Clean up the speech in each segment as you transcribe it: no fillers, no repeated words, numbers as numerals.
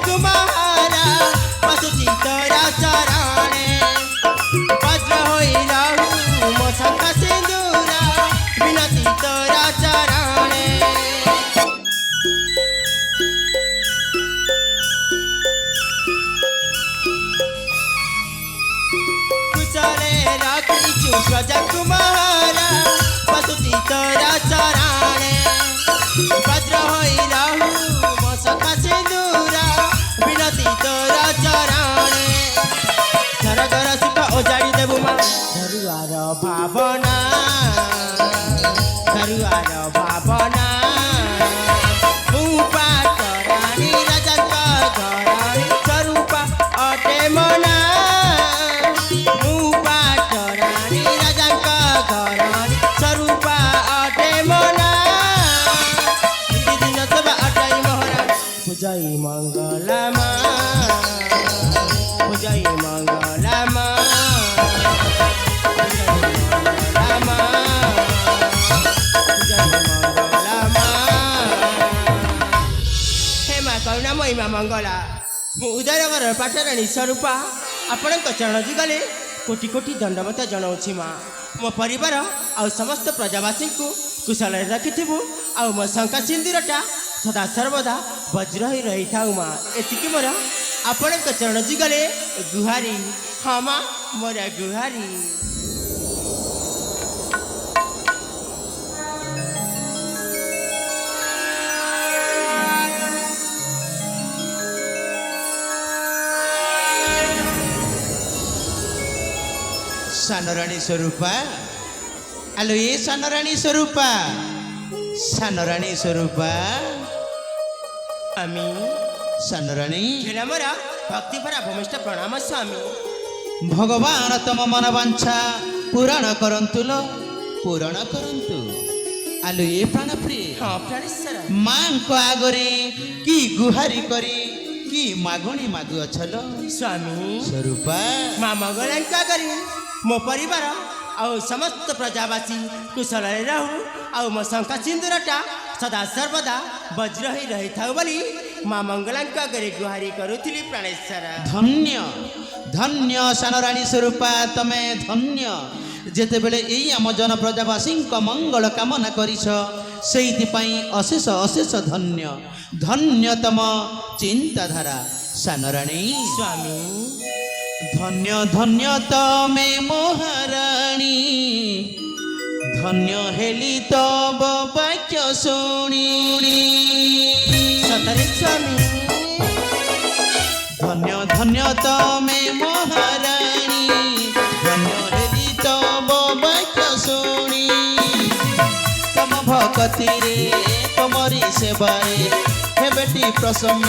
कुमारा पशुची तोरा चरणे वज्र होई रहू मो शंख सिंदूरा विनती तोरा चरणे कुशले रखिछु प्रजा कुमारा पशुची तोरा चरणे वज्र होई रहू मो शंख सिंदूरा विनती तोरा चरणे सरगर सुख ओजाड़ी देबु मा धरुआर भावना पाटरानी राजा घरानी स्वरूप अटे मना पाटरानी राजा घरानी स्वरूप अटे मना दिन सब अटाई मोहरा पूजाई मंगला मा पूजाई मंगला मा करुणा महिमा मंगला मु उदयनगर पाटरानी स्वरूपा आपण चरण जुगले कोटि कोटि दंडवत जनाऊँ माँ मो परिवार आउ समस्त प्रजावासी को कुशल रखिथु आउ मो शंख सिंदूरटा सदा सर्वदा वज्र ही रही था माँ एतिकी मोर आपण चरण जुगले गुहारी हाँ माँ मोर गुहारी सानराणी स्वरूपा आलो ये सानराणी स्वरूपा आमी सानराणी मोरा भक्ति भरा भूमिष्ठ प्रणाम स्वामी भगवान तम मन वांछा पूरण करंतु आलो ये प्राण प्रिय हाँ प्राणेश्वर मां को आगरे की गुहारी करी की मागणी मागु अछलो स्वामी स्वरूपा माँ मंगला करी मो परिवार आउ समस्त प्रजावासी कुशल रहू आउ मो शंख सिंदूरटा सदा सर्वदा वज्र ही रही था बोली माँ मंगला आगे गुहारी करुली प्राणेश्वर धन्य धन्य सानराणी स्वरूपा तमे धन्य जेते बेले एई आम जन प्रजावासी मंगल कामना करिस सेइथिपाई अशेष अशेष धन्य धन्यतम चिंताधारा सानराणी स्वामी धन्य धन्य तमे महाराणी धन्य हेली तब वाक्य शुणी सतरे स्वामी धन्य धन्य तमे महाराणी धन्य हेली तब वाक्य शुणी तम भक्ति रे तमरी सेवाए हे बेटी प्रसन्न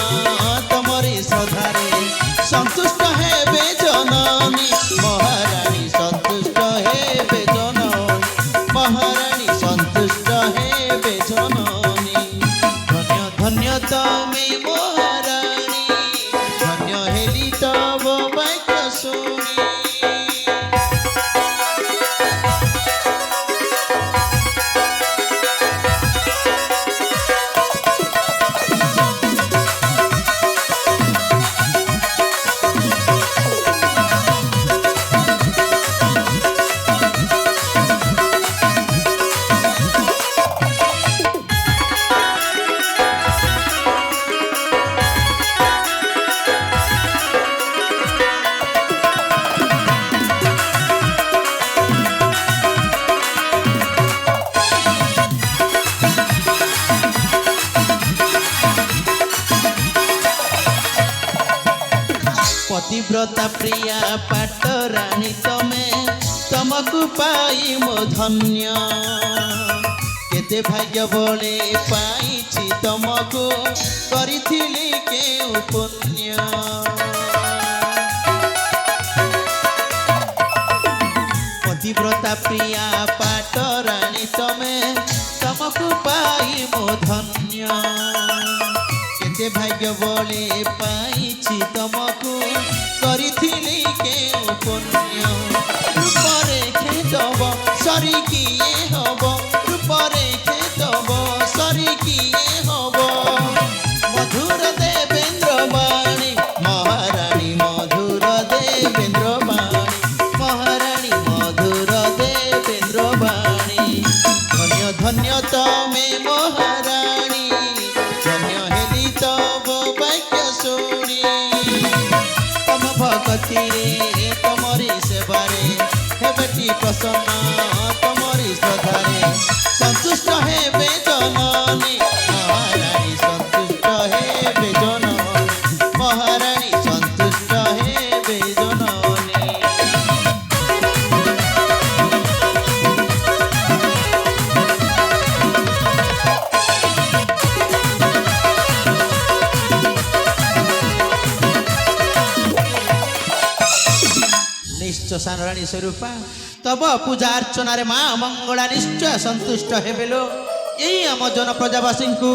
तमरी श्रद्धारे संतुष्ट हेबे जननी महारानी संतुष्ट हेबे जननी ପତିବ୍ରତା ପ୍ରିୟା ପାଟରାଣୀ ତମେ ତମକୁ ପାଇ ମୋ ଧନ୍ୟ କେତେ ଭାଗ୍ୟ ବଳେ ପାଇଛି ତମକୁ କରିଥିଲି କେଉଁ ପୁଣ୍ୟ ପତିବ୍ରତା ପ୍ରିୟା ପାଟରାଣୀ ତମେ ତମକୁ ପାଇ ମୋ ଧନ୍ୟ କେତେ ଭାଗ୍ୟ ବଳେ ପାଇଛି ତମକୁ କରିଥିଲି କେଉଁ ପୁଣ୍ୟ ରୂପରେ ଖେଦବ ସରି କିଏ ହବ ରୂପରେ ଖେଦବ ସରି କିଏ ହବ ମଧୁର ଦେବେନ୍ଦ୍ର ବାଣୀ ମହାରାଣୀ ମଧୁର ଦେବେନ୍ଦ୍ର ବାଣୀ ମହାରାଣୀ ମଧୁର ଦେବେନ୍ଦ୍ର ବାଣୀ ଧନ୍ୟ ଧନ୍ୟ ତମେ ମହାରାଣୀ ଧନ୍ୟ ହେଲି ତବ ବାକ୍ୟ ଶୁଣି ତମ ଭଗତିରେ ତମରି ସେବାରେ ହେବେଟି ପ୍ରସନ୍ନ ତମରି ଶ୍ରଦ୍ଧାରେ ସନ୍ତୁଷ୍ଟ ହେବେ ଜନନୀ ମହାରାଣୀ ସନ୍ତୁଷ୍ଟ ହେବେ ଜନନୀ ମହାରାଣୀ ସନ୍ତୁଷ୍ଟ ହେବେ ଜନନୀ ନିଶ୍ଚୟ ସାନରାଣୀ ସ୍ୱରୂପା ତବ ପୂଜା ଅର୍ଚ୍ଚନାରେ ମା ମଙ୍ଗଳା ନିଶ୍ଚୟ ସନ୍ତୁଷ୍ଟ ହେବେ ଲୋ ଏଇ ଆମ ଜନ ପ୍ରଜାବାସୀଙ୍କୁ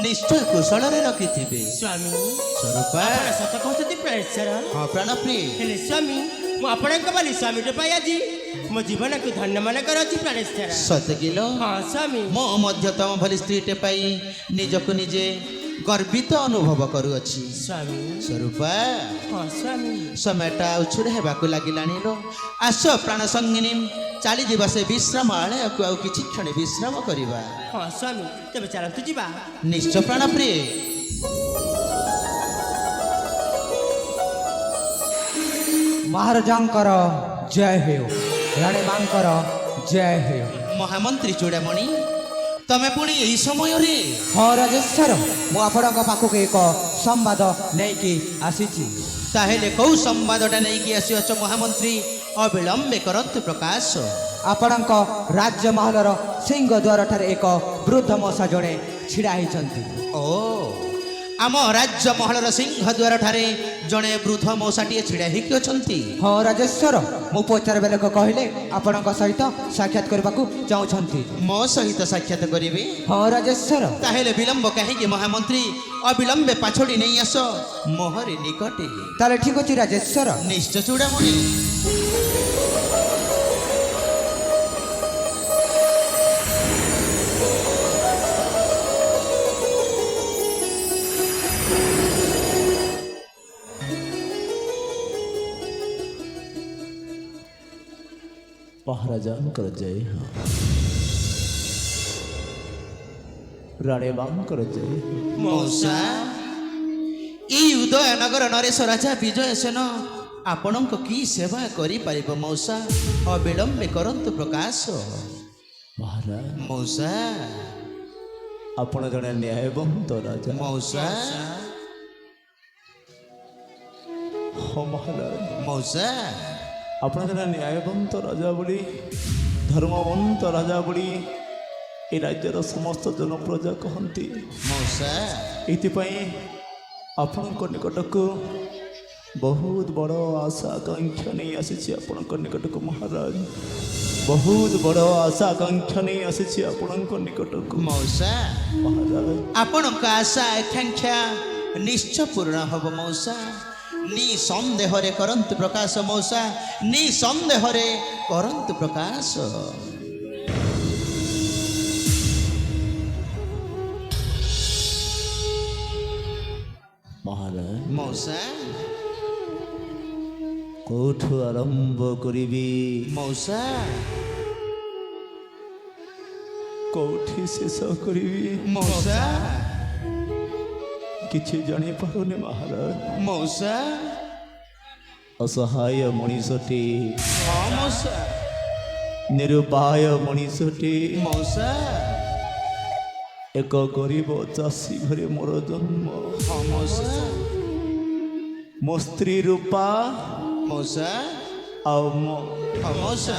ନିଶ୍ଚୟ କୁଶଳରେ ରଖିଥିବେ ସ୍ୱାମୀ ସ୍ୱରୂପା ଆପଣ ସତ କହୁଛନ୍ତି ପ୍ରାଣେଶ୍ୱର ହଁ ପ୍ରାଣପ୍ରିୟ ହେଲେ ସ୍ୱାମୀ ମୁଁ ଆପଣଙ୍କ ବୋଲି ସ୍ୱାମୀଟେ ପାଇ ଆଜି ମୋ ଜୀବନକୁ ଧନ୍ୟ ମନେ କରୁଅଛି ପ୍ରାଣେଶ୍ୱର ସତ କିଲ ହଁ ସ୍ୱାମୀ ମୁଁ ମଧ୍ୟ ତମ ଭଳି ସ୍ତ୍ରୀଟେ ପାଇ ନିଜକୁ ନିଜେ ଗର୍ବିତ ଅନୁଭବ କରୁଅଛି ସ୍ୱାମୀ ସ୍ୱରୂପା ହଁ ସ୍ୱାମୀ ସମୟଟା ଉଛୁର ହେବାକୁ ଲାଗିଲାଣି ଲୋ ଆସ ପ୍ରାଣ ସଙ୍ଗିନୀ ଚାଲିଯିବା ସେ ବିଶ୍ରାମ ଆଳୟକୁ ଆଉ କିଛି କ୍ଷଣ ବିଶ୍ରାମ କରିବା ହଁ ସ୍ୱାମୀ ତେବେ ଚାଲନ୍ତୁ ଯିବା ନିଶ୍ଚୟ ପ୍ରାଣପ୍ରିୟ ମହାରାଜାଙ୍କର ଜୟ ହେଉ ରାଣୀ ମାଙ୍କର ଜୟ ହେଉ ମହାମନ୍ତ୍ରୀ ଚୂଡ଼ାମଣି ତମେ ପୁଣି ଏହି ସମୟରେ ହଁ ରାଜେଶ୍ୱର ମୁଁ ଆପଣଙ୍କ ପାଖକୁ ଏକ ସମ୍ବାଦ ନେଇକି ଆସିଛି ତାହେଲେ କୋଉ ସମ୍ବାଦଟା ନେଇକି ଆସିଅଛ ମହାମନ୍ତ୍ରୀ ଅବିଳମ୍ବେ କରନ୍ତୁ ପ୍ରକାଶ ଆପଣଙ୍କ ରାଜମହଲର ସିଂହ ଦ୍ୱାରଠାରେ ଏକ ବୃଦ୍ଧ ମଶା ଜଣେ ଛିଡ଼ା ହେଇଛନ୍ତି ଓ ଆମ ରାଜମହଲର ସିଂହ ଦ୍ୱାରଠାରେ ଜଣେ ବୃଦ୍ଧ ମଉସାଟିଏ ଛିଡ଼ା ହେଇକି ଅଛନ୍ତି ହଁ ରାଜେଶ୍ୱର ମୁଁ ପଚାରିବା ଲୋକ କହିଲେ ଆପଣଙ୍କ ସହିତ ସାକ୍ଷାତ କରିବାକୁ ଚାହୁଁଛନ୍ତି ମୋ ସହିତ ସାକ୍ଷାତ କରିବେ ହଁ ରାଜେଶ୍ୱର ତାହେଲେ ବିଳମ୍ବ କାହିଁକି ମହାମନ୍ତ୍ରୀ ଅବିଳମ୍ବେ ପାଛୋଡ଼ି ନେଇ ଆସ ମୋହରି ନିକଟେ ତାହେଲେ ଠିକ ଅଛି ରାଜେଶ୍ୱର ନିଶ୍ଚୟ ଚୂଡ଼ାମଣି ମହାରାଜାଙ୍କର ଜୟ ହେଉ ରାଣୀ ମାଙ୍କର ଜୟ ହେଉ ମଉସା ଏଇ ଉଦୟନଗର ନରେଶ ରାଜା ବିଜୟ ସେନ ଆପଣଙ୍କ କି ସେବା କରିପାରିବ ମଉସା ଅବିଳମ୍ବେ କରନ୍ତୁ ପ୍ରକାଶ ମହାରାଜ ମଉସା ଆପଣ ଜଣେ ନ୍ୟାୟବନ୍ତ ରାଜା ମଉସା ହଁ ମହାରାଜ ମଉସା ଆପଣ ଜଣେ ନ୍ୟାୟବନ୍ତ ରାଜା ବୋଲି ଧର୍ମବନ୍ତ ରାଜା ବୋଲି ଏ ରାଜ୍ୟର ସମସ୍ତ ଜନପ୍ରଜା କହନ୍ତି ମଉସା ଏଥିପାଇଁ ଆପଣଙ୍କ ନିକଟକୁ ବହୁତ ବଡ଼ ଆଶା ଆକାଂକ୍ଷା ନେଇ ଆସିଛି ଆପଣଙ୍କ ନିକଟକୁ ମହାରାଜ ବହୁତ ବଡ଼ ଆଶା ଆକାଂକ୍ଷା ନେଇ ଆସିଛି ଆପଣଙ୍କ ନିକଟକୁ ମଉସା ମହାରାଜ ଆପଣଙ୍କ ଆଶା ଆକାଂକ୍ଷା ନିଶ୍ଚୟ ପୂରଣ ହବ ମଉସା ନିସନ୍ଦେହରେ କରନ୍ତୁ ପ୍ରକାଶ ମଉସା ନିସନ୍ଦେହରେ କରନ୍ତୁ ପ୍ରକାଶ ମହାରାଜ ମଉସା କୋଉଠୁ ଆରମ୍ଭ କରିବି ମଉସା କୋଉଠି ଶେଷ କରିବି ମଉସା କିଛି ଜାଣିପାରୁନି ମହାରାଜ ମଉସା ଅସହାୟ ମଣିଷଟି ହଁ ମଉସା ନିରୁପାୟ ମଣିଷଟି ମଉସା ଏକ ଗରିବ ଚାଷୀ ଘରେ ମୋର ଜନ୍ମ ହଁ ମଉସା ମୋ ସ୍ତ୍ରୀ ରୂପା ମଉସା ଆଉ ମୋ ମଉସା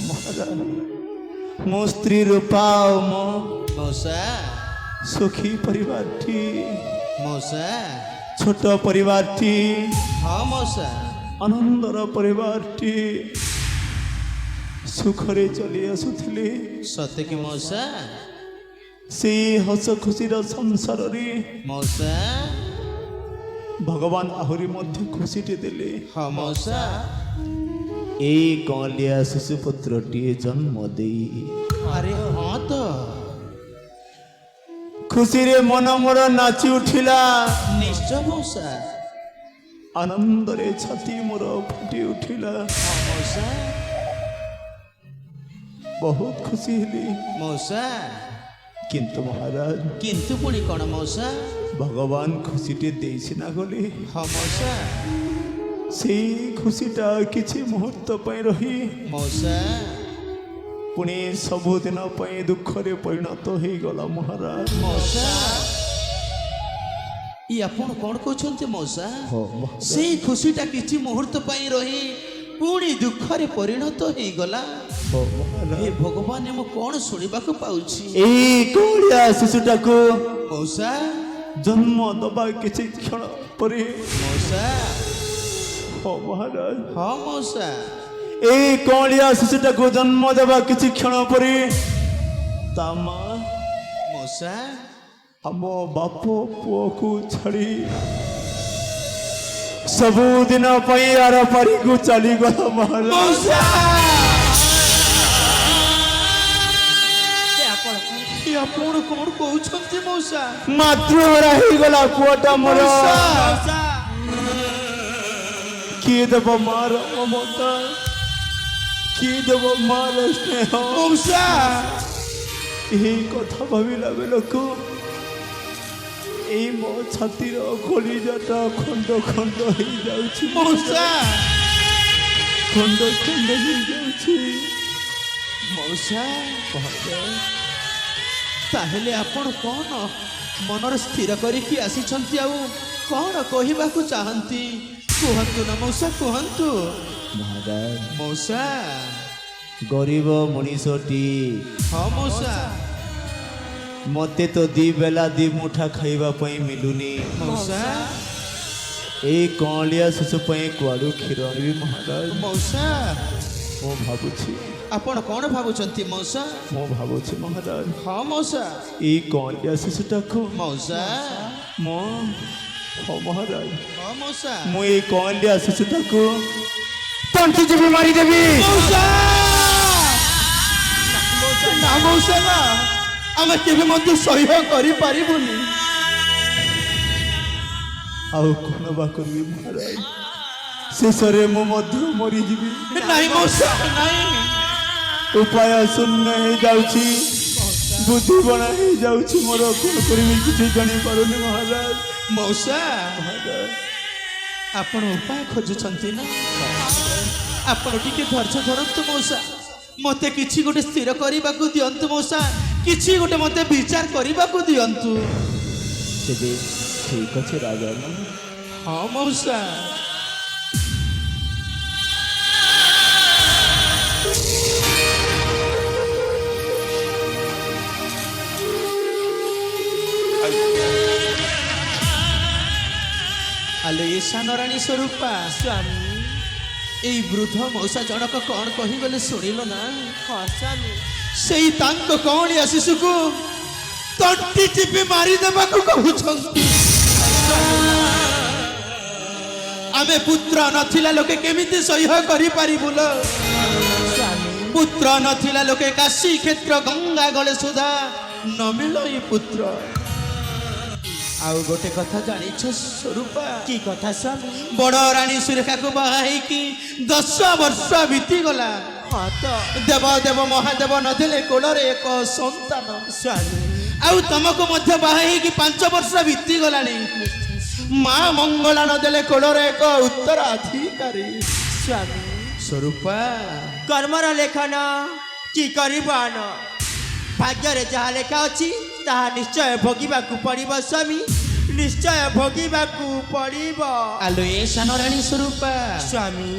ମହାରାଜ ମୋ ସ୍ତ୍ରୀ ରୂପା ଆଉ ମୋ ମଉସା ସୁଖୀ ପରିବାରଟି ମଉସା ଛୋଟ ପରିବାରଟି ହଁ ମଉସା ଆନନ୍ଦର ପରିବାରଟି ସୁଖରେ ଚଲି ଆସୁଥିଲେ। ସତେ କି ମଉସା ସେଇ ହସ ଖୁସିର ସଂସାରରେ ମଉସା ଭଗବାନ ଆହୁରି ମଧ୍ୟ ଖୁସିଟି ଦେଲେ। ହଁ ମଉସା ଏଇ କଅଁଳିଆ ଶିଶୁପୁତ୍ରଟିଏ ଜନ୍ମ ଦେଇ ଆରେ ହଁ ତ ଖୁସିରେ ମନ ମୋର ନାଚି ଉଠିଲା। ନିଶ୍ଚୟ ମଉସା ଆନନ୍ଦରେ ଛାତି ମୋର ଫୁଟି ଉଠିଲା। ହଁ ମଉସା ବହୁତ ଖୁସି ହେଲି। ମଉସା କିନ୍ତୁ ମହାରାଜ କିନ୍ତୁ ପୁଣି କ'ଣ ମଉସା ଭଗବାନ ଖୁସିଟି ଦେଇ ସିନା ଗଲେ ହଁ ମଉସା ସେଇ ଖୁସିଟା କିଛି ମୁହୂର୍ତ୍ତ ପାଇଁ ରହି ମଉସା ପୁଣି ସବୁଦିନ ପାଇଁ ଦୁଃଖରେ ପରିଣତ ହେଇଗଲା ମହାରାଜ। ମଉସା ଇ ଆପଣ କ'ଣ କହୁଛନ୍ତି ମଉସା ହଁ, ସେଇ ଖୁସିଟା କିଛି ମୁହୂର୍ତ୍ତ ପାଇଁ ରହି ପୁଣି ଦୁଃଖରେ ପରିଣତ ହେଇଗଲା। ହଁ, ମହାରାଜ। ହେ ଭଗବାନ ମୁଁ କ'ଣ ଶୁଣିବାକୁ ପାଉଛି ଏଇ କଅଁଳିଆ ଶିଶୁଟାକୁ ମଉସା ଜନ୍ମ ଦେବା କିଛି କ୍ଷଣ ପରେ ମଉସା ହଁ ମହାରାଜ ହଁ ମଉସା ଏଇ କଅଁଳିଆ ଶିଶୁଟାକୁ ଜନ୍ମ ଦେବା କିଛି କ୍ଷଣ ପରେ ତା ମା ମଉସା ଆମ ବାପ ପୁଅକୁ ଛାଡ଼ି ସବୁଦିନ ପାଇଁ ଆର ପାରିକୁ ଚାଲିଗଲା ମହାରାଜ। ଏ ଆପଣ କ'ଣ କହୁଛନ୍ତି ମଉସା ମାତୃହରା ହେଇଗଲା ପୁଅଟା ମୋର। ମଉସା କିଏ ଦେବ ମାର ମମତା, କିଏ ଦେବ ମାର ସ୍ନେହ? ମଉସା ଏହି କଥା ଭାବିଲା ବେଳକୁ ଏଇ ମୋ ଛାତିର କଲିଜାଟା ଖଣ୍ଡ ଖଣ୍ଡ ହେଇଯାଉଛି ମଉସା ଖଣ୍ଡ ଖଣ୍ଡ ହେଇଯାଉଛି। ମଉସା ତାହେଲେ ଆପଣ କ'ଣ ମନରେ ସ୍ଥିର କରିକି ଆସିଛନ୍ତି ଆଉ କ'ଣ କହିବାକୁ ଚାହାନ୍ତି କୁହନ୍ତୁ ନା ମଉସା କୁହନ୍ତୁ ମହାରାଜ ମଉସା ଗରିବ ମଣିଷଟି ହଁ ମଉସା ମତେ ତ ଦି ବେଲା ଦି ମୁଠା ଖାଇବା ପାଇଁ ମିଳୁନି। ମଉସା ଏଇ କଅଁଳିଆ ଶିଶୁ ପାଇଁ କୁଆଡ଼ୁ କ୍ଷୀର ଆଣିବି ମହାରାଜ? ମଉସା ମୁଁ ଭାବୁଛି ଆପଣ କ'ଣ ଭାବୁଛନ୍ତି ମଉସା ମହାରାଜ ହଁ ମଉସା ଏଇ କଅଁଳିଆ ଶିଶୁଟାକୁ ମଉସା ମୁଁ ମହାରାଜ ହଁ ମଉସା ମୁଁ ଏଇ କଅଁଳିଆ ଶିଶୁଟାକୁ ତଣ୍ଟି ଚିପି ମାରିଦେବି। ନା ମଉସା ନା ଆମେ କେବେ ମଧ୍ୟ ସହ୍ୟ କରିପାରିବୁନି ଆଉ କ'ଣ ବା କରିବି ମହାରାଜ? ଶେଷରେ ମୁଁ ମଧ୍ୟ ମରିଯିବି। ନାଇଁ ମଉସା ନାଇଁ ଉପାୟ ଶୂନ୍ୟ ହେଇଯାଉଛି, ବୁଦ୍ଧି ବଣା ହେଇଯାଉଛି ମୋର। କ'ଣ କରିବି କିଛି ଜାଣିପାରୁନି ମହାରାଜ। ମଉସା ଆପଣ ଉପାୟ ଖୋଜୁଛନ୍ତି ନା ଆପଣ ଟିକେ ଧୈର୍ଯ୍ୟ ଧରନ୍ତୁ ମଉସା ମତେ କିଛି ଗୋଟେ ସ୍ଥିର କରିବାକୁ ଦିଅନ୍ତୁ ମଉସା କିଛି ଗୋଟେ ମତେ ବିଚାର କରିବାକୁ ଦିଅନ୍ତୁ ତେବେ ଠିକ୍ ଅଛି ରାଜା। ହଁ ମଉସା ଆଲୋ ଏ ସାନରାଣୀ ସ୍ୱରୂପା ସ୍ୱାମୀ ଏଇ ବୃଦ୍ଧ ମଉସା ଜଣକ କ'ଣ କହିଗଲେ ଶୁଣିଲ ନା ସେଇ ତାଙ୍କ କଅଁଳିଆ ଶିଶୁକୁ ତଣ୍ଟି ଚିପି ମାରିଦେବାକୁ କହୁଛନ୍ତି। ଆମେ ପୁତ୍ର ନଥିଲା ଲୋକେ କେମିତି ସହ୍ୟ କରିପାରିବୁ ଲୋ ପୁତ୍ର ନଥିଲା ଲୋକେ କାଶୀ କ୍ଷେତ୍ର ଗଙ୍ଗା ଗଳେ ସୁଧା ନ ମିଳ ଏ ପୁତ୍ର। ଆଉ ଗୋଟେ କଥା ଜାଣିଛ ସ୍ୱରୂପା କି କଥା ସ୍ୱାମୀ ବଡ଼ ରାଣୀ ସୁରେଖାକୁ ବାହା ହେଇକି 10 ବର୍ଷ ବିତିଗଲା ହଁ ତ ଦେବ ଦେବ ମହାଦେବ ନଦେଲେ କୋଳରେ ଏକ ସନ୍ତାନ ସ୍ୱାମୀ ଆଉ ତମକୁ ମଧ୍ୟ ବାହା ହେଇକି 5 ବର୍ଷ ବିତିଗଲାଣି ମା ମଙ୍ଗଳା ନଦେଲେ କୋଳରେ ଏକ ଉତ୍ତରାଧିକାରୀ ସ୍ୱାମୀ ସ୍ୱରୂପା କର୍ମର ଲେଖନ କି କରିବାନ ଭାଗ୍ୟରେ ଯାହା ଲେଖା ଅଛି ତାହା ନିଶ୍ଚୟ ଭୋଗିବାକୁ ପଡ଼ିବ ସ୍ୱାମୀ ନିଶ୍ଚୟ ଭୋଗିବାକୁ ପଡ଼ିବ ଆଲୋ ଏ ସାନରାଣୀ ସ୍ୱରୂପା ସ୍ୱାମୀ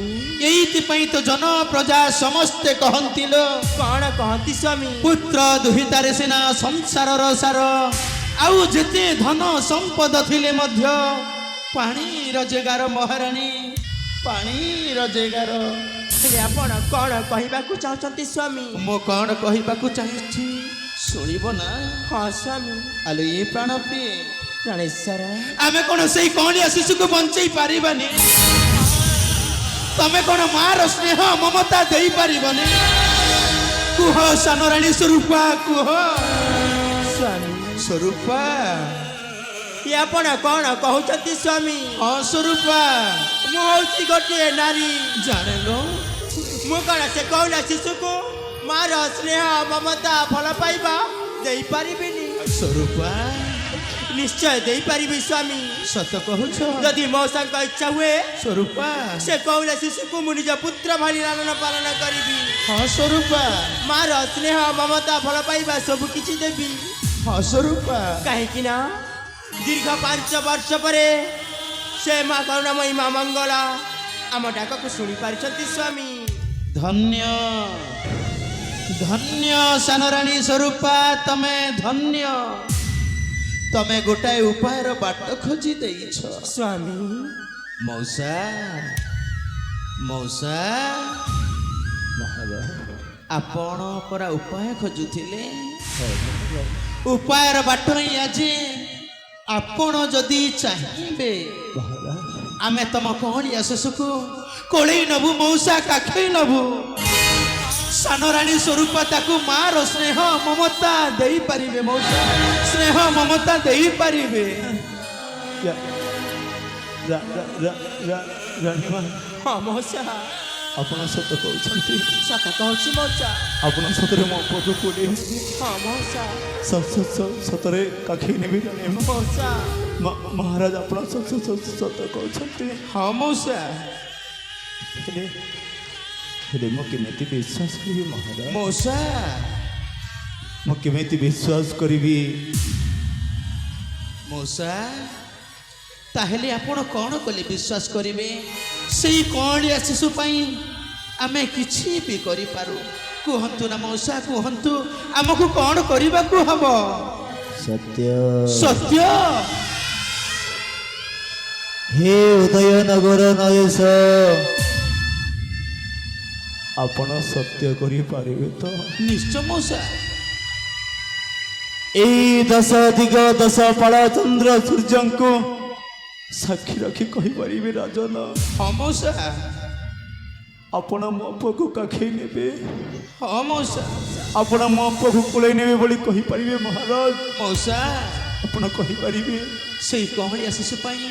ଏଇଥିପାଇଁ ତ ଜନ ପ୍ରଜା ସମସ୍ତେ କହନ୍ତି ଲୋ କ'ଣ କହନ୍ତି ସ୍ୱାମୀ ପୁତ୍ର ଦୁହିତାରେ ସିନା ସଂସାରର ସାର ଆଉ ଯେତେ ଧନ ସମ୍ପଦ ଥିଲେ ମଧ୍ୟ ପାଣି ରୋଜଗାର ମହାରାଣୀ ପାଣି ରୋଜଗାର ହେଲେ ଆପଣ କ'ଣ କହିବାକୁ ଚାହୁଁଛନ୍ତି ସ୍ୱାମୀ ମୁଁ କ'ଣ କହିବାକୁ ଚାହିଁଛି ଶୁଣିବ ନା ହଁ ସ୍ୱାମୀ ଆଲୋ ଏ ପ୍ରାଣ ପ୍ରିୟ ପ୍ରାଣେଶ୍ୱର ଆମେ କ'ଣ ସେଇ କଅଁଳିଆ ଶିଶୁକୁ ବଞ୍ଚେଇ ପାରିବାନି ତମେ କ'ଣ ମାର ସ୍ନେହ ମମତା ଦେଇପାରିବନି କୁହ ସାନରାଣୀ ସ୍ୱରୂପା କୁହ ସ୍ୱାମୀ ସ୍ୱରୂପା ଏ ଆପଣ କ'ଣ କହୁଛନ୍ତି ସ୍ୱାମୀ ହଁ ସ୍ୱରୂପା ମୁଁ ହେଉଛି ଗୋଟିଏ ନାରୀ ଜାଣିଲୁ ମୁଁ କ'ଣ ସେ କହୁନା ଶିଶୁକୁ ମାର ସ୍ନେହ ମମତା ଭଲ ପାଇବା ଦେଇପାରିବିନି ସ୍ୱରୂପା ନିଶ୍ଚୟ ଦେଇପାରିବି ସ୍ୱାମୀ ସତ କହୁଛ ଯଦି ମଉସାଙ୍କ ଇଚ୍ଛା ହୁଏ ସ୍ୱରୂପା ସେ କହୁନା ଶିଶୁକୁ ମୁଁ ନିଜ ପୁତ୍ର ଭଳି ଲାଳନ ପାଳନ କରିବି ହଁ ସ୍ୱରୂପା ମାର ସ୍ନେହ ମମତା ଭଲ ପାଇବା ସବୁ କିଛି ଦେବି ହଁ ସ୍ୱରୂପା କାହିଁକି ନା ଦୀର୍ଘ 5 ବର୍ଷ ପରେ ସେ ମା କରୁଣାମୟୀ ମା ମଙ୍ଗଳା ଆମ ଡାକକୁ ଶୁଣି ପାରିଛନ୍ତି ସ୍ୱାମୀ ଧନ୍ୟ ଧନ୍ୟ ସାନରାଣୀ ସ୍ୱରୂପା ତମେ ଧନ୍ୟ ତମେ ଗୋଟାଏ ଉପାୟର ବାଟ ଖୋଜି ଦେଇଛ ସ୍ୱାମୀ ମଉସା ମଉସା ଆପଣ ପରା ଉପାୟ ଖୋଜୁଥିଲେ ଉପାୟର ବାଟ ହିଁ ଆଜି ଆପଣ ଯଦି ଚାହିଁବେ ଆମେ ତମ କଅଁଳିଆ ଶିଶୁକୁ କୋଳେଇ ନବୁ ମଉସା କାଖେଇ ନବୁ ସାନରାଣୀ ସ୍ୱରୂପ ତାକୁ ମାର ସ୍ନେହ ମମତା ଦେଇପାରିବେ ମଉସା ସ୍ନେହ ମମତା ଦେଇପାରିବେ ରାଣୀମା ହଁ ମଉସା ଆପଣ ସତ କହୁଛନ୍ତି ସତ କହୁଛି ମଉସା ଆପଣ ସତରେ ମୋ ପଦକୁ କୋଳେଇ ହଁ ମଉସା ସତରେ କାଖେଇ ନେବି ରାଣୀମା ମଉସା ମହାରାଜ ଆପଣ ସତ କହୁଛନ୍ତି ହଁ ମଉସା ହେଲେ ମୁଁ କେମିତି ବିଶ୍ୱାସ କରିବି ମହାରାଜ ମଉସା ମୁଁ କେମିତି ବିଶ୍ୱାସ କରିବି ମଉସା ତାହେଲେ ଆପଣ କ'ଣ କଲେ ବିଶ୍ୱାସ କରିବେ ସେଇ କଅଁଳିଆ ଶିଶୁ ପାଇଁ ଆମେ କିଛି ବି କରିପାରୁ କୁହନ୍ତୁ ନା ମଉସା କୁହନ୍ତୁ ଆମକୁ କ'ଣ କରିବାକୁ ହବ ସତ୍ୟ ସତ୍ୟ ହେ ଉଦୟନଗର ନୟସ ଆପଣ ସତ୍ୟ କରିପାରିବେ ତ ନିଶ୍ଚୟ ମଉସା ଏଇ 10 ଦିଗ 10 ପାଳ ଚନ୍ଦ୍ର ସୂର୍ଯ୍ୟଙ୍କୁ ସାକ୍ଷୀ ରଖି କହିପାରିବେ ରାଜନ ହଁ ମଉସା ଆପଣ ମୋ ପୁଅକୁ କାଖେଇ ନେବେ ହଁ ମଉସା ଆପଣ ମୋ ପୁଅକୁ କୋଳେଇ ନେବେ ବୋଲି କହିପାରିବେ ମହାରାଜ ମଉସା ଆପଣ କହିପାରିବେ ସେଇ କଅଁଳିଆ ଶିଶୁ ପାଇଁ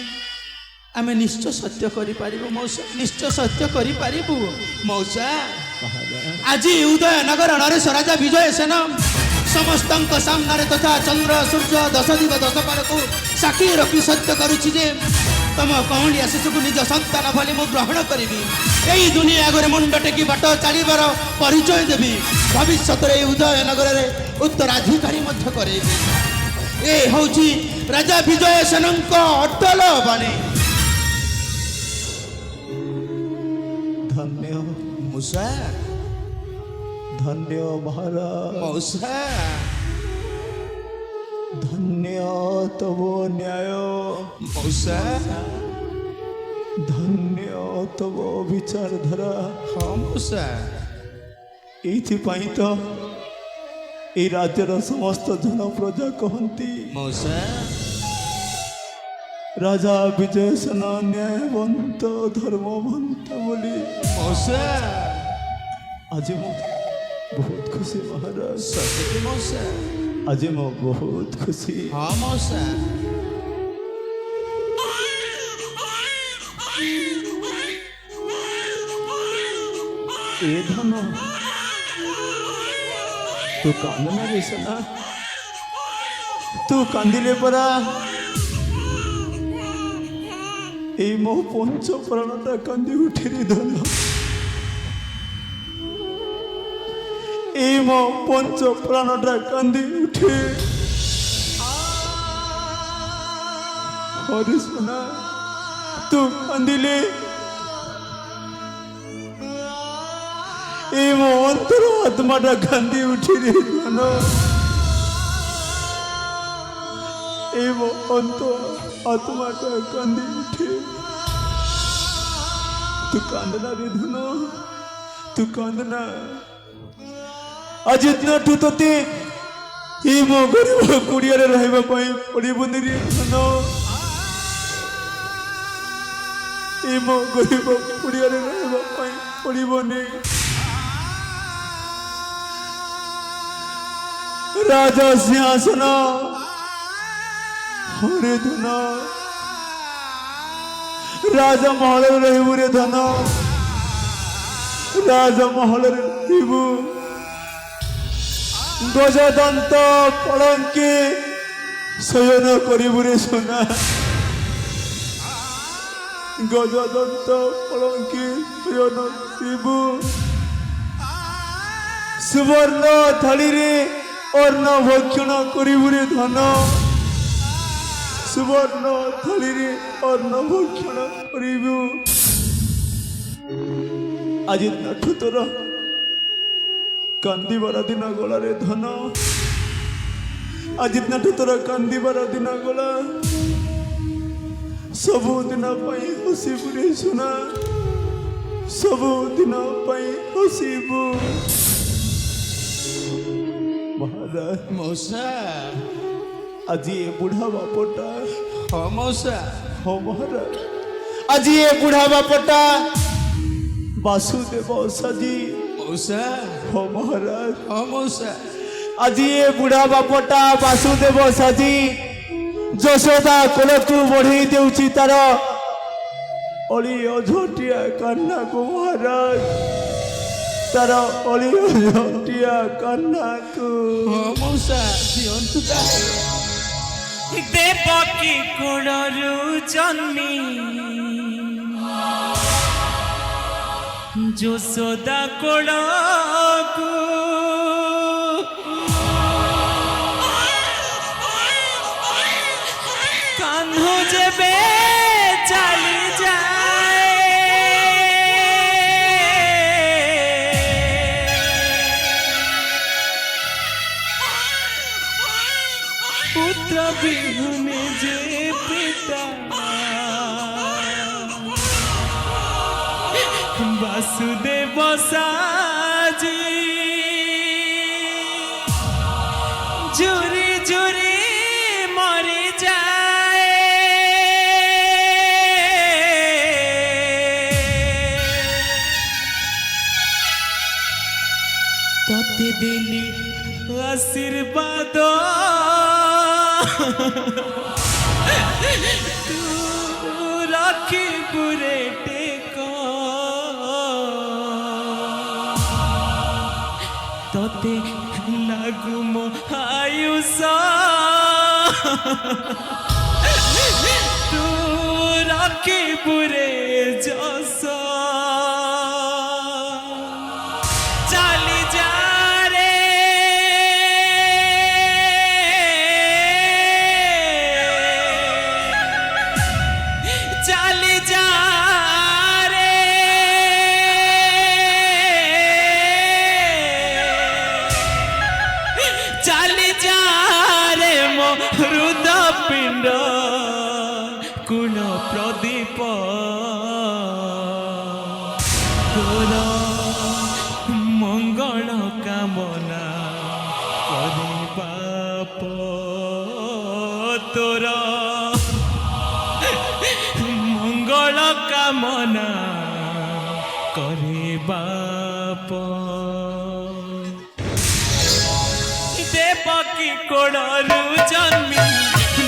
ଆମେ ନିଶ୍ଚୟ ସତ୍ୟ କରିପାରିବୁ ମଉସା ନିଶ୍ଚୟ ସତ୍ୟ କରିପାରିବୁ ମଉସା ଆଜି ଉଦୟନଗର ନରେଶ ରାଜା ବିଜୟ ସେନ ସମସ୍ତଙ୍କ ସାମ୍ନାରେ ତଥା ଚନ୍ଦ୍ର ସୂର୍ଯ୍ୟ 10 ଦିଗ 10 ପାଳକୁ ସାକ୍ଷୀ ରଖି ସତ୍ୟ କରୁଛି ଯେ ତମ କଅଁଳିଆ ଶିଶୁକୁ ନିଜ ସନ୍ତାନ ଭଳି ମୁଁ ଗ୍ରହଣ କରିବି ଏଇ ଦୁନିଆ ଆଗରେ ମୁଣ୍ଡ ଟେକି ବାଟ ଚାଲିବାର ପରିଚୟ ଦେବି ଭବିଷ୍ୟତରେ ଏଇ ଉଦୟନଗରରେ ଉତ୍ତରାଧିକାରୀ ମଧ୍ୟ କରେଇବି ଏ ହେଉଛି ରାଜା ବିଜୟ ସେନଙ୍କ ଅଟଳ ବାଣୀ ଧନ୍ୟ ମଉସା ଧନ୍ୟ ମହାରାଜ ମଉସା ଧନ୍ୟ ତବ ନ୍ୟାୟ ମଉସା ଧନ୍ୟ ତବ ବିଚାରଧାରା ହଁ ମଉସା ଏଇଥିପାଇଁ ତ এই রাজ্যের সমস্ত জনপ্রজা কহନ୍ତି মৌসা রাজা বিজয় সেন ন্যায়বন্ত ধর্মবন্ত বলি মৌসা আজি মু বহুত খুশি মহারাজ সত্যি মৌসা আজি মু বহুত খুশি হ্যাঁ মৌসা এ ধন তু কান্দনা রে সেনা তু কান্দিলে পরা এই মো পঞ্চ প্রাণটা কান্দি উঠে রে ধন এই মো পঞ্চ প্রাণটা কান্দি উঠে अरे सुना तू कांदिले ए मो अंतर आत्माटा कांदी उठी रे धन ए मो अंतर आत्माटा कांदी उठे तू कांदना रे धन तू कांदना आज इतना तू तोते ए मो गरीब कुड़िया रहबा पई पड़िबनी रे धन ए मो गरीब कुड़िया रहबा पई पड़िबनी राजा सिंहासन हरे धन राजा महल रहबू रे धन राजा महल रहबू गजदंत पलंके शयन करिबू रे सोना गजदंत पलंके शयन करिबू सुवर्ण थाली रे अन्न भक्षण करिबू रे धन सुवर्ण थाली रे अन्न भक्षण करिबू आज नाठु तोर कांदीबार दिन गला रे धन आज नाठु तोर कांदीबार दिन गला सबु दिन पाई हसीबू रे सुना सबु दिन पाई हसीबू महाराज मौसा आज ये बुढ़ा बापटा हाँ मौसा हो महाराज आज ये बुढ़ा बापटा वासुदेव साजी मौसा हो महाराज हाँ मौसा आज ये बुढ़ा बापटा वासुदेव साजी यशोदा कोलकू बढ़े देउची तार अली अझटिया कान्ना को महाराज तार अली अझटिया कान्ना को हाँ मौसा दियंतु देवकी कोड़रू जन्मी যশোদা কোড়াকু কান্ধু যেবে চালি যায় পুত্র বিহুনে যে পিতা वासुदेव साजी जुरी जुरी मरी जाए तोते देली आशीर्वाद तू राखी बुरे तोते लागू मो आयुष तू राखी बुरे जस चाली जा रे चाली जा चाली जा रे मो हृदय पिंड कुल प्रदीप तोर मंगल कामना करे बाप तोर मंगल कामना करे बाप देवकी कोड़रू जन्मी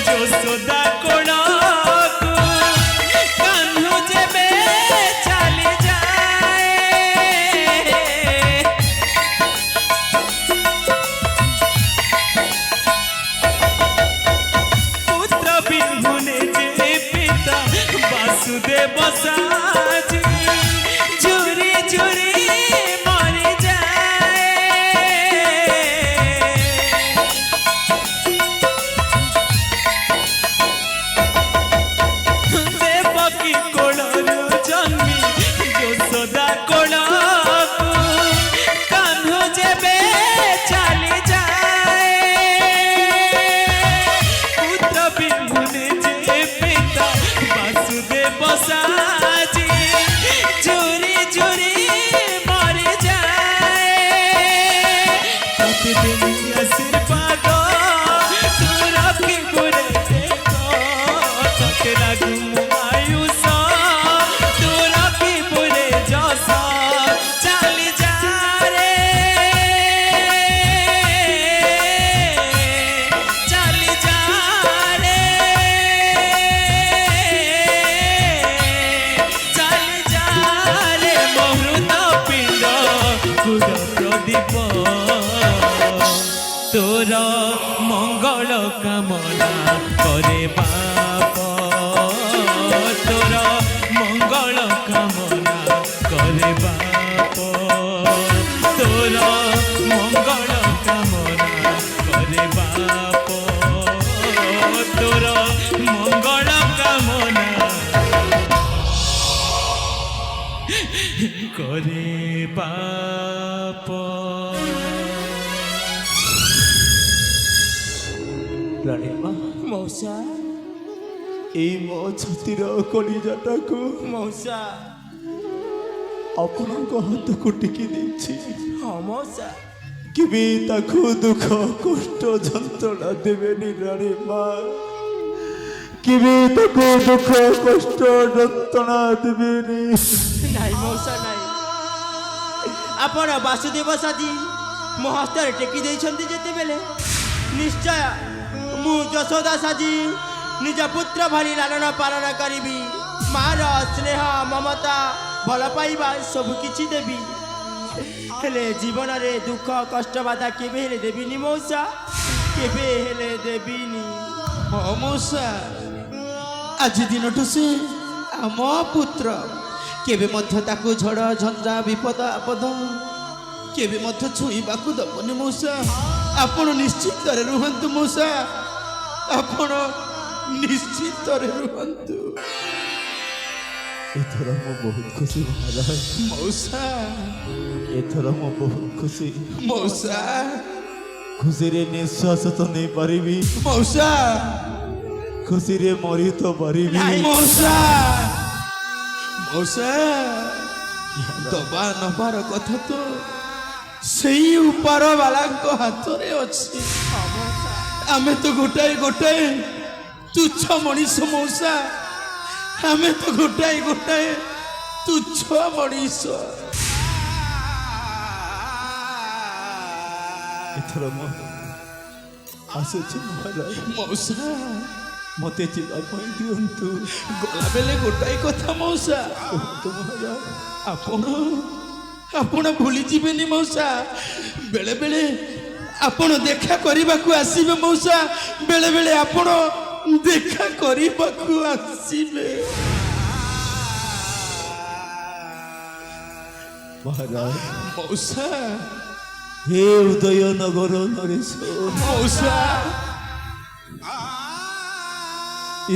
যশোদা কোড়াকু কান্ধু যেবে চালি যায় পুত্র বিহুনে যে পিতা বাসুদেব সাজি জুরি জুরি মরি যায় দেবেনি আশীর্বাদ তু রখিবুরে টেক তোকে রাখবু আয়ুষ তু রখিবুরে যশ চালি যা রে চালি যা রে চালি যা রে মহৃত পিণ্ড গুড় প্রদীপ তোর মঙ্গল কামনা করে বাপ তোর মঙ্গল কামনা করে বাপ তোর মঙ্গল কামনা করে বাপ তোর মঙ্গল কামনা করে বাপ ରାଣୀମା ମଉସା ଏଇ ମୋ ଛାତିର କଲିଜାଟାକୁ ମଉସା ଆପଣଙ୍କ ହାତକୁ ଟେକି ଦେଇଛି ହଁ ମଉସା କେବେ ତାକୁ ଦୁଃଖ କଷ୍ଟ ଯନ୍ତ୍ରଣା ଦେବେନି ରାଣୀମା କେବେ ତାକୁ ଦୁଃଖ କଷ୍ଟ ଯନ୍ତ୍ରଣା ଦେବେନି ନାଇଁ ମଉସା ନାଇଁ ଆପଣ ବାସୁଦେବ ସାଜି ମୋ ହସ୍ତରେ ଟେକି ଦେଇଛନ୍ତି ଯେତେବେଳେ ନିଶ୍ଚୟ ମୁଁ ଯଶୋଦା ସାଜି ନିଜ ପୁତ୍ର ଭଳି ଲାଳନ ପାଳନ କରିବି ମାର ସ୍ନେହ ମମତା ଭଲ ପାଇବା ସବୁ କିଛି ଦେବି ହେଲେ ଜୀବନରେ ଦୁଃଖ କଷ୍ଟ ବାଧା କେବେ ହେଲେ ଦେବିନି ମଉସା କେବେ ହେଲେ ଦେବିନି ହଁ ମଉସା ଆଜି ଦିନଠୁ ସେ ଆମ ପୁତ୍ର କେବେ ମଧ୍ୟ ତାକୁ ଝଡ଼ ଝଞ୍ଜା ବିପଦ ଆପଦ କେବେ ମଧ୍ୟ ଛୁଇଁବାକୁ ଦେବନି ମଉସା ଆପଣ ନିଶ୍ଚିନ୍ତରେ ରୁହନ୍ତୁ ମଉସା ଆପଣ ନିଶ୍ଚିନ୍ତରେ ରୁହନ୍ତୁ ଏଥର ମୁଁ ବହୁତ ଖୁସି ମହାରାଜ ମଉସା ଏଥର ମୁଁ ବହୁତ ଖୁସି ମଉସା ଖୁସିରେ ନିଶ୍ୱାସ ତ ନେଇପାରିବି ମଉସା ଖୁସିରେ ମରି ତ ପାରିବି ମଉସା ମଉସା ଦବା ନବାର କଥା ତ ସେଇ ଉପର ବାଲାଙ୍କ ହାତରେ ଅଛି ଆମେ ତ ଗୋଟାଏ ତୁଚ୍ଛ ମଣିଷ ମଉସା ଆମେ ତ ଗୋଟାଏ ତୁଚ୍ଛ ମଣିଷ ଏଥର ମୁଁ ଆସୁଛି ମହାରାଜ ମଉସା ମୋତେ ଯିବା ପାଇଁ ଦିଅନ୍ତୁ ଗଲାବେଳେ ଗୋଟାଏ କଥା ମଉସା କୁହନ୍ତୁ ମହାରାଜ ଆପଣ ଭୁଲିଯିବେନି ମଉସା ବେଳେ ବେଳେ ଆପଣ ଦେଖା କରିବାକୁ ଆସିବେ ମଉସା ବେଳେ ବେଳେ ଆପଣ ଦେଖା କରିବାକୁ ଆସିବେ ମହାରାଜ ମଉସା ହେ ଉଦୟନଗର ନରେଶ ମଉସା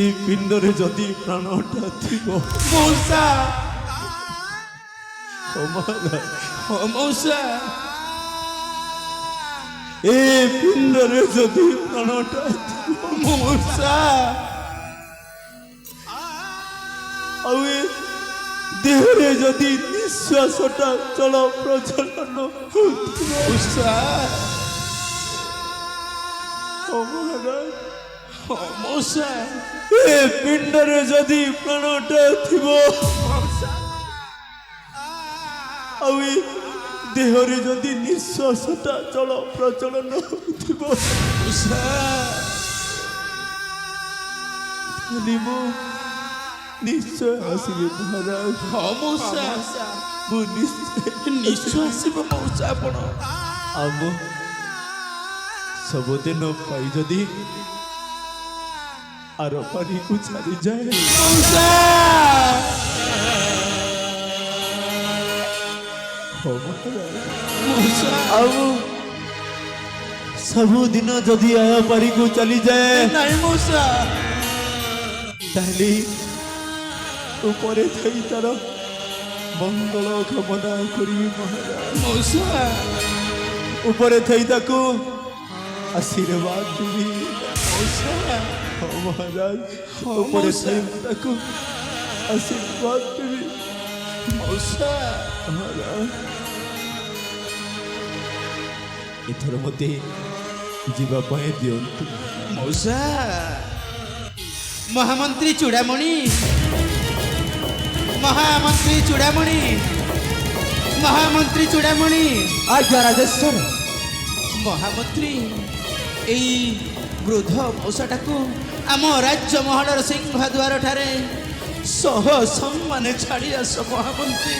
ଏ ପିଣ୍ଡରେ ଯଦି ପ୍ରାଣଟା ଥିବ ମଉସା ମହାରାଜ ହଁ ମଉସା ଏ ପିଣ୍ଡରେ ଯଦି ପ୍ରାଣଟା ଥିବ ମଉସା ଆଉ ଏ ଦେହରେ ଯଦି ନିଶ୍ୱାସଟା ଚଳ ପ୍ରଚଳନ ହେଉଥିବ ମଉସା ମହାରାଜ ହଁ ମଉସା ଏ ପିଣ୍ଡରେ ଯଦି ପ୍ରାଣଟା ଥିବ ଆଉ ଏ ଦେହରେ ଯଦି ନିଶ୍ୱାସଟା ଚଳ ପ୍ରଚଳନ ହେଉଥିବ ମଉସା ଖାଲି ମୁଁ ନିଶ୍ଚୟ ଆସିବି ମହାରାଜ ହଁ ମଉସା ମୁଁ ନିଶ୍ଚୟ ଆସିବ ମଉସା ଆପଣ ଆଉ ମୁଁ ସବୁଦିନ ପାଇ ଯଦି ଆର ପାରିକୁ ଛାଡ଼ିଯାଏ ମଉସା ହଁ ମହାରାଜ ମଉସା ଆଉ ସବୁଦିନ ଯଦି ଆୟ ପାରିକୁ ଚାଲିଯାଏ ନାଇଁ ମଉସା ତାହେଲେ ଉପରେ ଥାଇ ତାର ମଙ୍ଗଳ କାମନା କରିବି ମହାରାଜ ମଉସା ଉପରେ ଥାଇ ତାକୁ ଆଶୀର୍ବାଦ ଦେବି ମଉସା ହଁ ମହାରାଜ ହଁ ଉପରେ ମଉସା। ଥାଇ ତାକୁ ଆଶୀର୍ବାଦ ଦେବି ମଉସା ମହାରାଜ ଏଥର ମୋତେ ଯିବା ପାଇଁ ଦିଅନ୍ତୁ। ମଉସା ମହାମନ୍ତ୍ରୀ ଚୂଡ଼ାମଣି ମହାମନ୍ତ୍ରୀ ଚୂଡ଼ାମଣି ମହାମନ୍ତ୍ରୀ ଚୂଡ଼ାମଣି ଆଜ୍ଞା ରାଜେଶ୍ୱର। ମହାମନ୍ତ୍ରୀ ଏଇ ବୃଦ୍ଧ ମଉସାଟାକୁ ଆମ ରାଜ୍ୟ ମହଲର ସିଂହଦ୍ୱାର ଠାରେ ସହ ସମ୍ମାନେ ଛାଡ଼ି ଆସ ମହାମନ୍ତ୍ରୀ,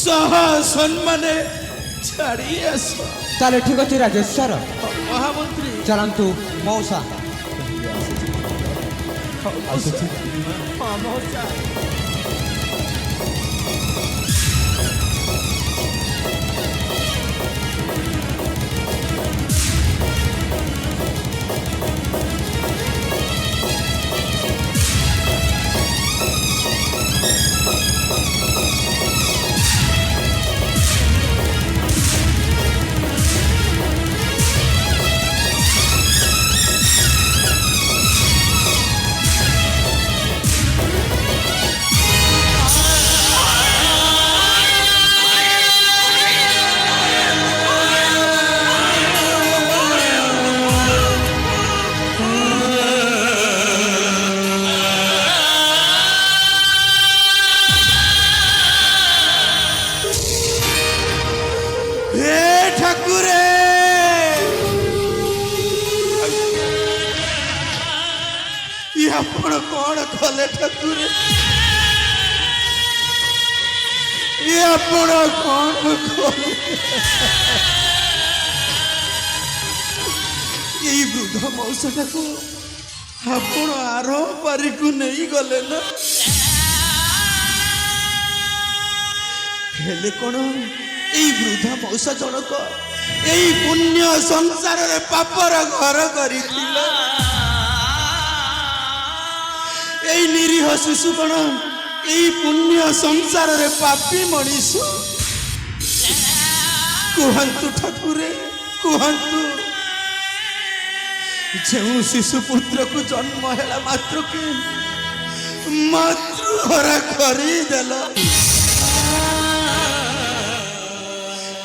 ସହ ସମ୍ମାନେ ଛାଡ଼ି ଆସ ତାହେଲେ ଠିକ ଅଛି ରାଜେଶ୍ୱର, ମହାମନ୍ତ୍ରୀ। ଚାଲନ୍ତୁ ମଉସା। ଆସୁଛି। ହଁ ମଉସା। ଆପଣ କଣ କଲେ ଠାକୁର? ଆପଣ କଣ କଲେ? ଏଇ ବୃଦ୍ଧ ମଉସାଟାକୁ ଆପଣ ଆର ପାରିକୁ ନେଇଗଲେ ନା? ହେଲେ କଣ ଏଇ ବୃଦ୍ଧ ମଉସା ଜଣକ ଏଇ ପୁଣ୍ୟ ସଂସାରରେ ପାପର ଘର କରିଥିଲେ? এই নিরীহ শিশু কোণ এই পুণ্য সংসারের পাপী মনিষ? কুহন্তু ঠাকুরে কুহন্তু, যে শিশু পুত্রକୁ জন্ম হেলা মাত্রকে মাতৃহরা করিদেল,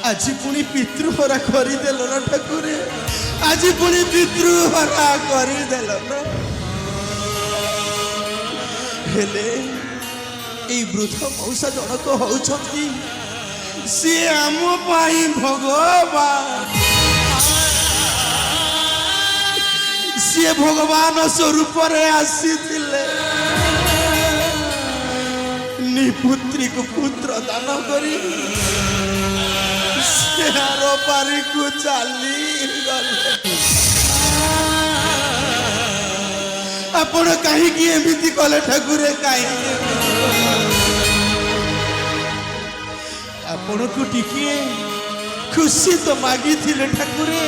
আজি পুଣି পিতৃহরা করিদেল না ঠাকুরে? আজি পুଣି পিতৃহরা করিদেল না? ହେଲେ ଏଇ ବୃଦ୍ଧ ମଉସା ଜଣକ ହଉଛନ୍ତି ସିଏ ଆମ ପାଇଁ ଭଗବାନ। ସିଏ ଭଗବାନ ସ୍ୱରୂପରେ ଆସିଥିଲେ, ନିପୁତ୍ରୀକୁ ପୁତ୍ର ଦାନ କରି ସେ ଆର ପାରିକୁ ଚାଲିଗଲେ। ଆପଣ କାହିଁକି ଏମିତି କଲେ ଠାକୁରେ? କାହିଁକି? ଆପଣଙ୍କୁ ଟିକିଏ ଖୁସି ତ ମାଗିଥିଲେ ଠାକୁରେ,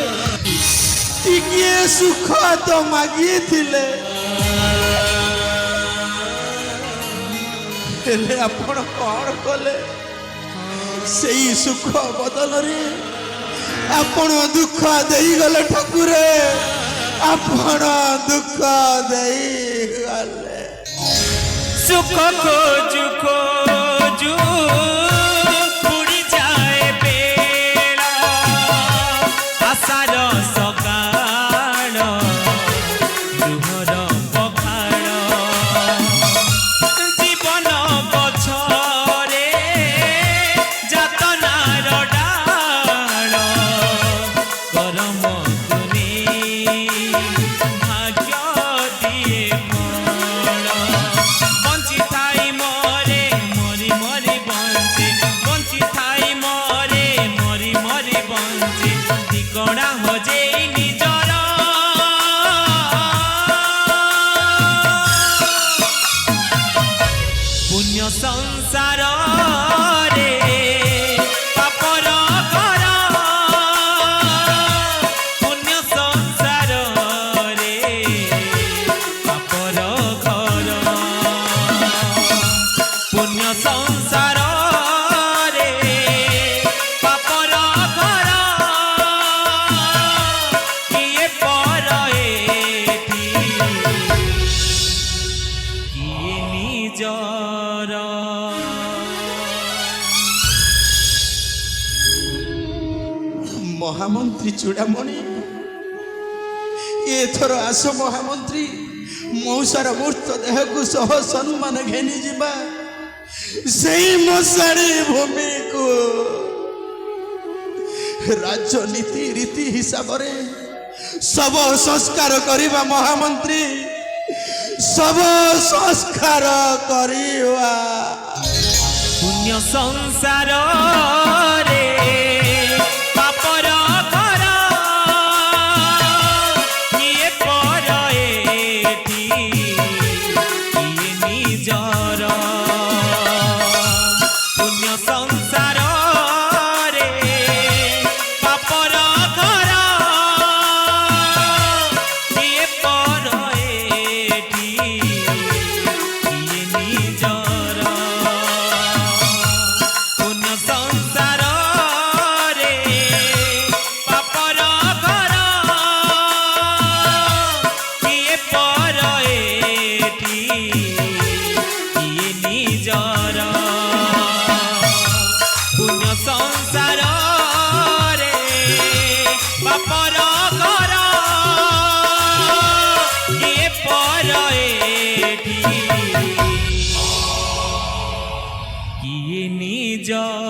ଟିକିଏ ସୁଖ ତ ମାଗିଥିଲେ, ହେଲେ ଆପଣ କଣ କଲେ? ସେଇ ସୁଖ ବଦଳରେ ଆପଣ ଦୁଃଖ ଦେଇଗଲେ ଠାକୁରେ, ଆପଣ ଦୁଃଖ ଦେଇଗଲେ। सुख खोजु खोजु उड़ी जाए बेड़ा, आशार सकाळ गृहर पखाळ, जीवन पछरे जातनार डाळ, करम तुने भाग्य दिए फल, बंची थाई मरे मरी मरी बंचे, बंची थाई मरे मरी मरी बंचे, ठिकଣା हजे निजर पुण्य संसार रे पापर घर, पुण्य संसार ମହାମନ୍ତ୍ରୀ ଚୂଡ଼ାମଣି ଏଥର ଆସ ମହାମନ୍ତ୍ରୀ ମଉସାର ମୂର୍ତ୍ତ ଦେହକୁ ସହ ସମ୍ମାନ ଘେନି ଯିବା ସେଇ ମଶାଣୀ ଭୂମିକୁ ରାଜନୀତି ରୀତି ହିସାବରେ ଶବ ସଂସ୍କାର କରିବା ମହାମନ୍ତ୍ରୀ ଶବ ସଂସ୍କାର କରିବା ପୁଣ୍ୟ ସଂସାରରେ ପାପର ଘର କିଏ ପର ଏଠି କିଏ ନିଜର ପୁଣ୍ୟ ସଂସାରରେ ପାପର ଘର କିଏ ପର ଏଠି କିଏ ନିଜର ପୁଣ୍ୟ ସଂସାରରେ ପାପର ଘର କିଏ ପର ଏଠି କିଏ ନିଜର ପୁଣ୍ୟ ସଂସାରରେ ପାପର ଘର କିଏ ପର ଏଠି କିଏ ନିଜର